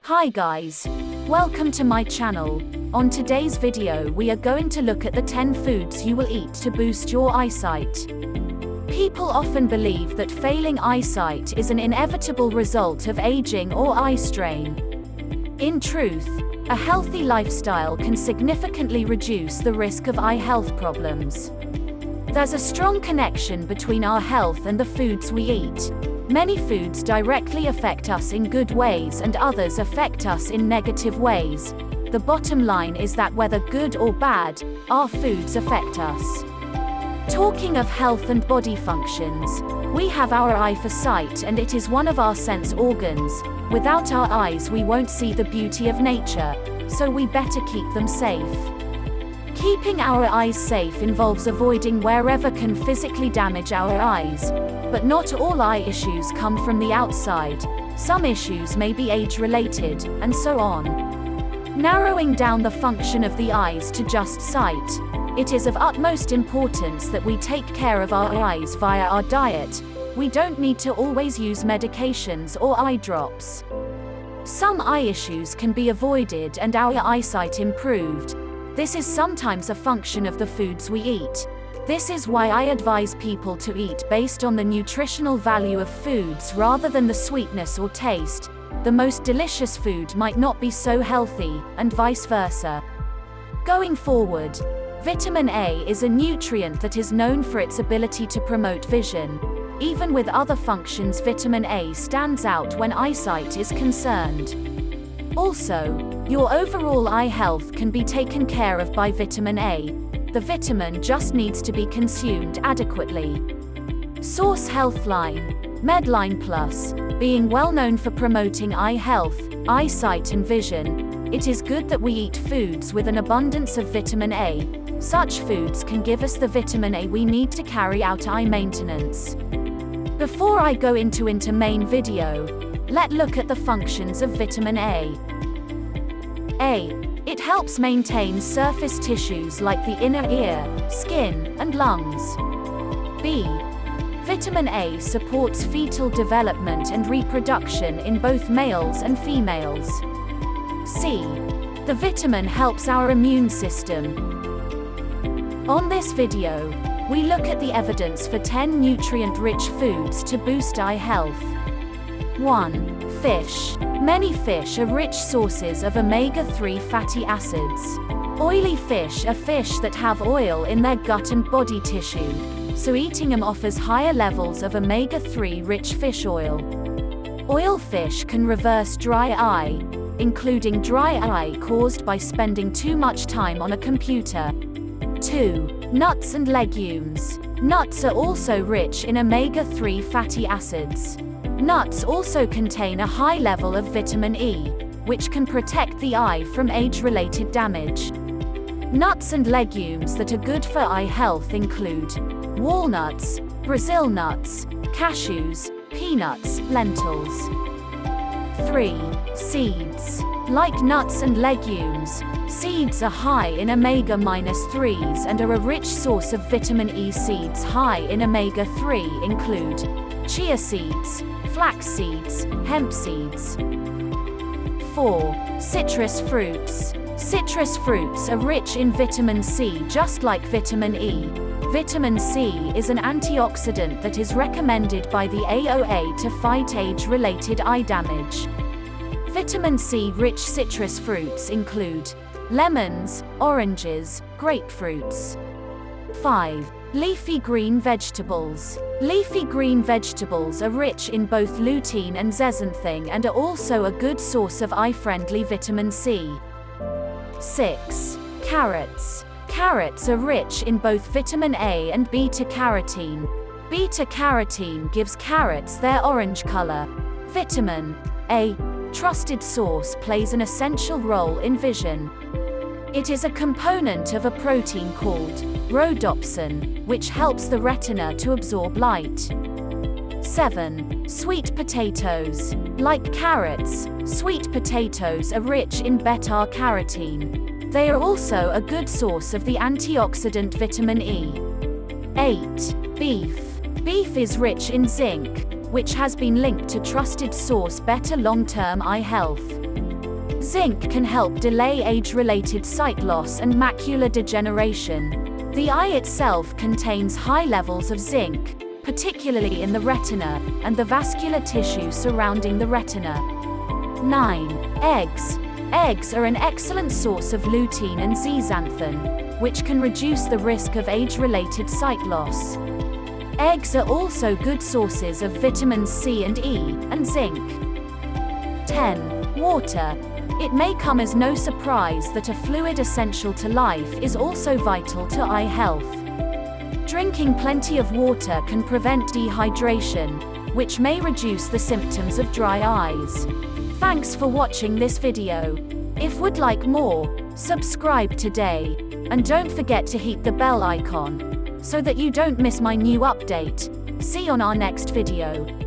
Hi guys, welcome to my channel. On today's video we are going to look at the 10 foods you will eat to boost your eyesight. People often believe that failing eyesight is an inevitable result of aging or eye strain. In truth, a healthy lifestyle can significantly reduce the risk of eye health problems. There's a strong connection between our health and the foods we eat. Many foods directly affect us in good ways and others affect us in negative ways. The bottom line is that whether good or bad, our foods affect us. Talking of health and body functions, we have our eye for sight, and it is one of our sense organs. Without our eyes we won't see the beauty of nature, so we better keep them safe. Keeping our eyes safe involves avoiding wherever can physically damage our eyes. But not all eye issues come from the outside. Some issues may be age-related, and so on. Narrowing down the function of the eyes to just sight, it is of utmost importance that we take care of our eyes via our diet. We don't need to always use medications or eye drops. Some eye issues can be avoided and our eyesight improved. This is sometimes a function of the foods we eat. This is why I advise people to eat based on the nutritional value of foods rather than the sweetness or taste. The most delicious food might not be so healthy, and vice versa. Going forward, vitamin A is a nutrient that is known for its ability to promote vision. Even with other functions, vitamin A stands out when eyesight is concerned. Also, your overall eye health can be taken care of by vitamin A. The vitamin just needs to be consumed adequately. Source Healthline, Medline Plus, being well known for promoting eye health, eyesight and vision, it is good that we eat foods with an abundance of vitamin A. Such foods can give us the vitamin A we need to carry out eye maintenance. Before I go into main video, let's look at the functions of vitamin A. It helps maintain surface tissues like the inner ear, skin, and lungs. B. Vitamin A supports fetal development and reproduction in both males and females. C. The vitamin helps our immune system. On this video, we look at the evidence for 10 nutrient-rich foods to boost eye health. 1. Fish. Many fish are rich sources of omega-3 fatty acids. Oily fish are fish that have oil in their gut and body tissue, so eating them offers higher levels of omega-3 rich fish oil. Oil fish can reverse dry eye, including dry eye caused by spending too much time on a computer. 2. Nuts and legumes. Nuts are also rich in omega-3 fatty acids. Nuts also contain a high level of vitamin E, which can protect the eye from age-related damage. Nuts and legumes that are good for eye health include walnuts, Brazil nuts, cashews, peanuts, lentils. 3. Seeds. Like nuts and legumes, seeds are high in omega-3s and are a rich source of vitamin E. Seeds high in omega-3 include chia seeds, flax seeds, hemp seeds. 4. Citrus fruits. Citrus fruits are rich in vitamin C just like vitamin E. Vitamin C is an antioxidant that is recommended by the AOA to fight age-related eye damage. Vitamin C-rich citrus fruits include lemons, oranges, grapefruits. 5. Leafy green vegetables. Leafy green vegetables are rich in both lutein and zeaxanthin and are also a good source of eye-friendly vitamin C. 6. Carrots. Carrots are rich in both vitamin A and beta-carotene. Beta-carotene gives carrots their orange color. Vitamin A, trusted source, plays an essential role in vision. It is a component of a protein called rhodopsin, which helps the retina to absorb light. 7. Sweet potatoes. Like carrots, sweet potatoes are rich in beta-carotene. They are also a good source of the antioxidant vitamin E. 8. Beef. Beef is rich in zinc, which has been linked to trusted source better long-term eye health. Zinc can help delay age-related sight loss and macular degeneration. The eye itself contains high levels of zinc, particularly in the retina, and the vascular tissue surrounding the retina. 9. Eggs. Eggs are an excellent source of lutein and zeaxanthin, which can reduce the risk of age-related sight loss. Eggs are also good sources of vitamins C and E, and zinc. 10. Water. It may come as no surprise that a fluid essential to life is also vital to eye health. Drinking plenty of water can prevent dehydration, which may reduce the symptoms of dry eyes. Thanks for watching this video. If would like more, subscribe today, and don't forget to hit the bell icon, so that you don't miss my new update. See you on our next video.